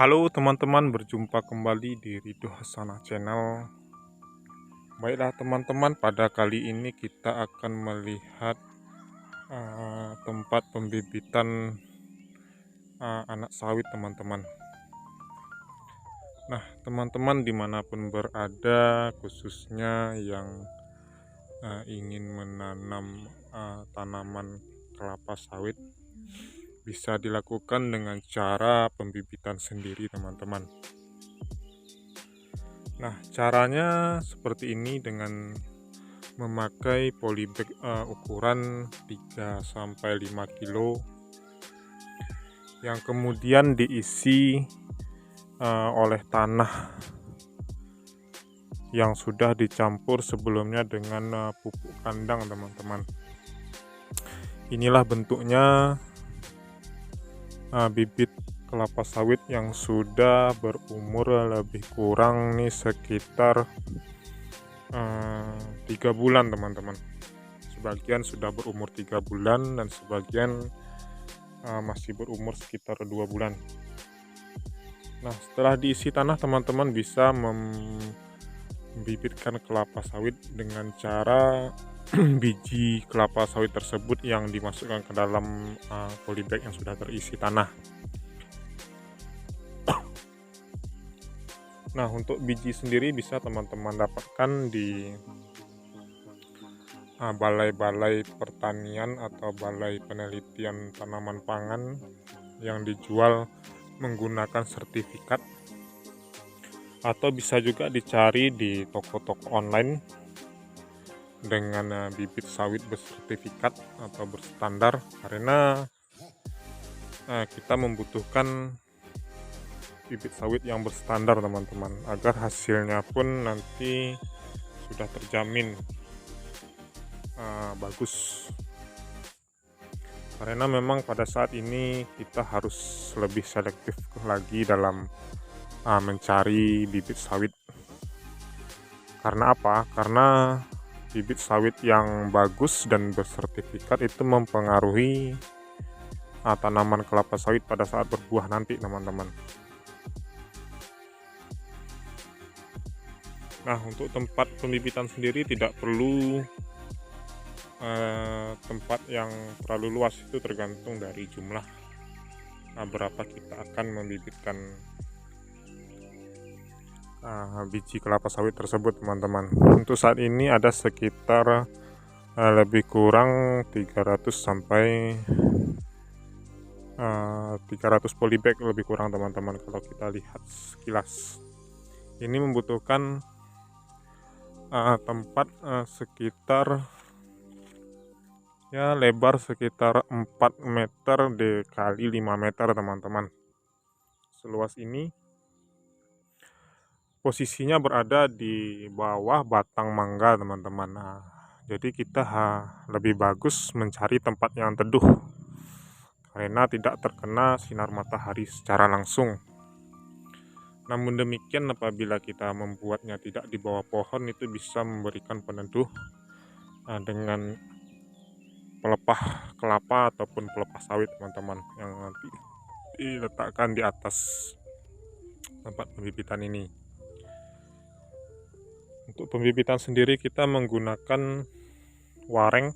Halo teman-teman, berjumpa kembali di Ridho Hasanah Channel. Baiklah teman-teman, pada kali ini kita akan melihat tempat pembibitan anak sawit teman-teman. Nah teman-teman, dimanapun berada, khususnya yang ingin menanam tanaman kelapa sawit, bisa dilakukan dengan cara pembibitan sendiri teman-teman. Nah, caranya seperti ini dengan memakai polybag ukuran 3-5 kilo yang kemudian diisi oleh tanah yang sudah dicampur sebelumnya dengan pupuk kandang teman-teman. Inilah bentuknya bibit kelapa sawit yang sudah berumur lebih kurang nih sekitar 3 bulan teman-teman. Sebagian sudah berumur 3 bulan dan sebagian masih berumur sekitar 2 bulan. Nah, setelah diisi tanah, teman-teman bisa membibitkan kelapa sawit dengan cara biji kelapa sawit tersebut yang dimasukkan ke dalam polybag yang sudah terisi tanah. Nah, untuk biji sendiri bisa teman-teman dapatkan di balai-balai pertanian atau balai penelitian tanaman pangan yang dijual menggunakan sertifikat, atau bisa juga dicari di toko-toko online dengan bibit sawit bersertifikat atau berstandar, karena kita membutuhkan bibit sawit yang berstandar teman-teman, agar hasilnya pun nanti sudah terjamin bagus. Karena memang pada saat ini kita harus lebih selektif lagi dalam mencari bibit sawit. Karena apa? Karena bibit sawit yang bagus dan bersertifikat itu mempengaruhi tanaman kelapa sawit pada saat berbuah nanti teman-teman. Nah, untuk tempat pembibitan sendiri tidak perlu tempat yang terlalu luas, itu tergantung dari jumlah berapa kita akan membibitkan biji kelapa sawit tersebut teman-teman. Untuk saat ini ada sekitar lebih kurang 300 sampai 300 polybag lebih kurang teman-teman. Kalau kita lihat sekilas, ini membutuhkan tempat sekitar lebar sekitar 4 meter dikali 5 meter teman-teman. Seluas ini. Posisinya berada di bawah batang mangga teman-teman. Nah, jadi kita lebih bagus mencari tempat yang teduh karena tidak terkena sinar matahari secara langsung. Namun demikian, apabila kita membuatnya tidak di bawah pohon, itu bisa memberikan peneduh dengan pelepah kelapa ataupun pelepah sawit teman-teman, yang nanti diletakkan di atas tempat pembibitan ini. Untuk pembibitan sendiri kita menggunakan wareng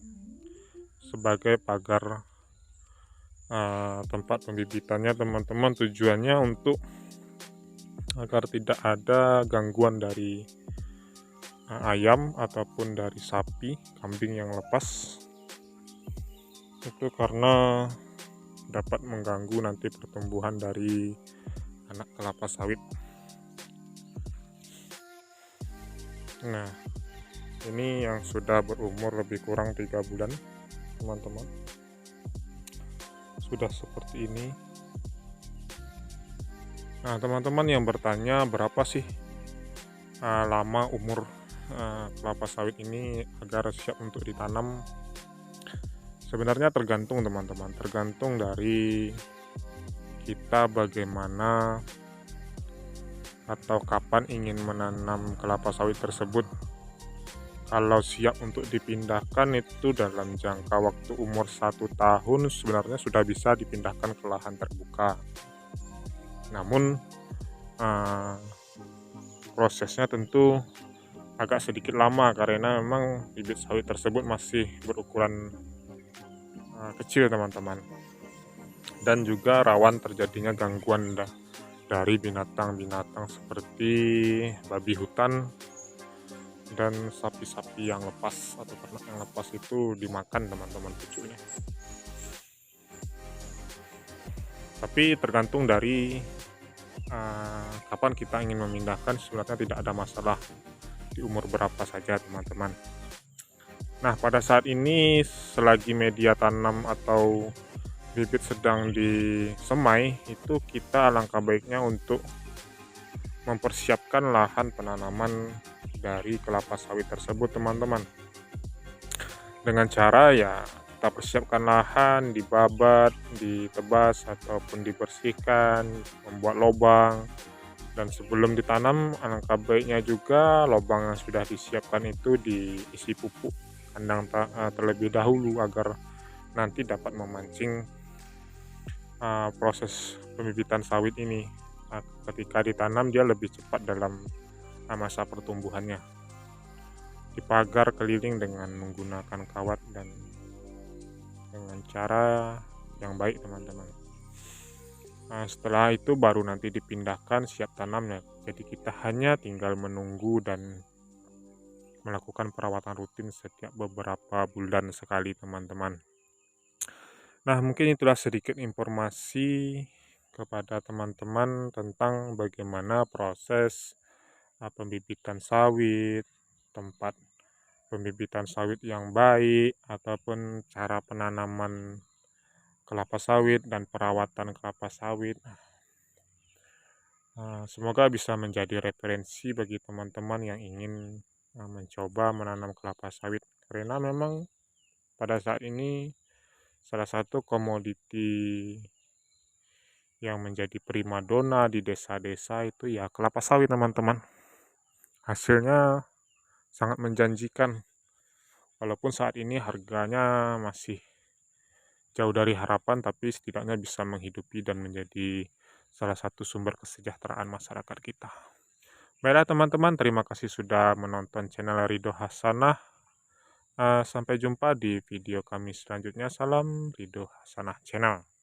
sebagai pagar tempat pembibitannya teman-teman. Tujuannya untuk agar tidak ada gangguan dari ayam ataupun dari sapi, kambing yang lepas. Itu karena dapat mengganggu nanti pertumbuhan dari anak kelapa sawit. Nah, ini yang sudah berumur lebih kurang 3 bulan teman-teman, sudah seperti ini. Nah, teman-teman yang bertanya berapa sih lama umur kelapa sawit ini agar siap untuk ditanam, sebenarnya tergantung teman-teman, tergantung dari kita bagaimana atau kapan ingin menanam kelapa sawit tersebut. Kalau siap untuk dipindahkan itu dalam jangka waktu umur 1 tahun sebenarnya sudah bisa dipindahkan ke lahan terbuka. Namun uh, prosesnya tentu agak sedikit lama karena memang bibit sawit tersebut masih berukuran kecil teman-teman, dan juga rawan terjadinya gangguan dari binatang-binatang seperti babi hutan dan sapi-sapi yang lepas atau ternak yang lepas itu dimakan teman-teman pucuknya. Tapi tergantung dari kapan kita ingin memindahkan, sebenarnya tidak ada masalah di umur berapa saja teman-teman. Nah, pada saat ini selagi media tanam atau bibit sedang disemai, itu kita alangkah baiknya untuk mempersiapkan lahan penanaman dari kelapa sawit tersebut teman-teman. Dengan cara ya kita persiapkan lahan, dibabat, ditebas ataupun dibersihkan, membuat lubang, dan sebelum ditanam alangkah baiknya juga lubang yang sudah disiapkan itu diisi pupuk kandang terlebih dahulu agar nanti dapat memancing proses pembibitan sawit ini. Ketika ditanam dia lebih cepat dalam masa pertumbuhannya. Dipagar keliling dengan menggunakan kawat dan dengan cara yang baik teman-teman. Setelah itu baru nanti dipindahkan siap tanamnya. Jadi kita hanya tinggal menunggu dan melakukan perawatan rutin setiap beberapa bulan sekali teman-teman. Nah, mungkin itulah sedikit informasi kepada teman-teman tentang bagaimana proses pembibitan sawit, tempat pembibitan sawit yang baik, ataupun cara penanaman kelapa sawit dan perawatan kelapa sawit. Semoga bisa menjadi referensi bagi teman-teman yang ingin mencoba menanam kelapa sawit, karena memang pada saat ini salah satu komoditi yang menjadi primadona di desa-desa itu ya kelapa sawit teman-teman. Hasilnya sangat menjanjikan, walaupun saat ini harganya masih jauh dari harapan, tapi setidaknya bisa menghidupi dan menjadi salah satu sumber kesejahteraan masyarakat kita. Baiklah teman-teman, terima kasih sudah menonton channel Ridho Hasanah. Sampai jumpa di video kami selanjutnya. Salam Ridho Hasanah Channel.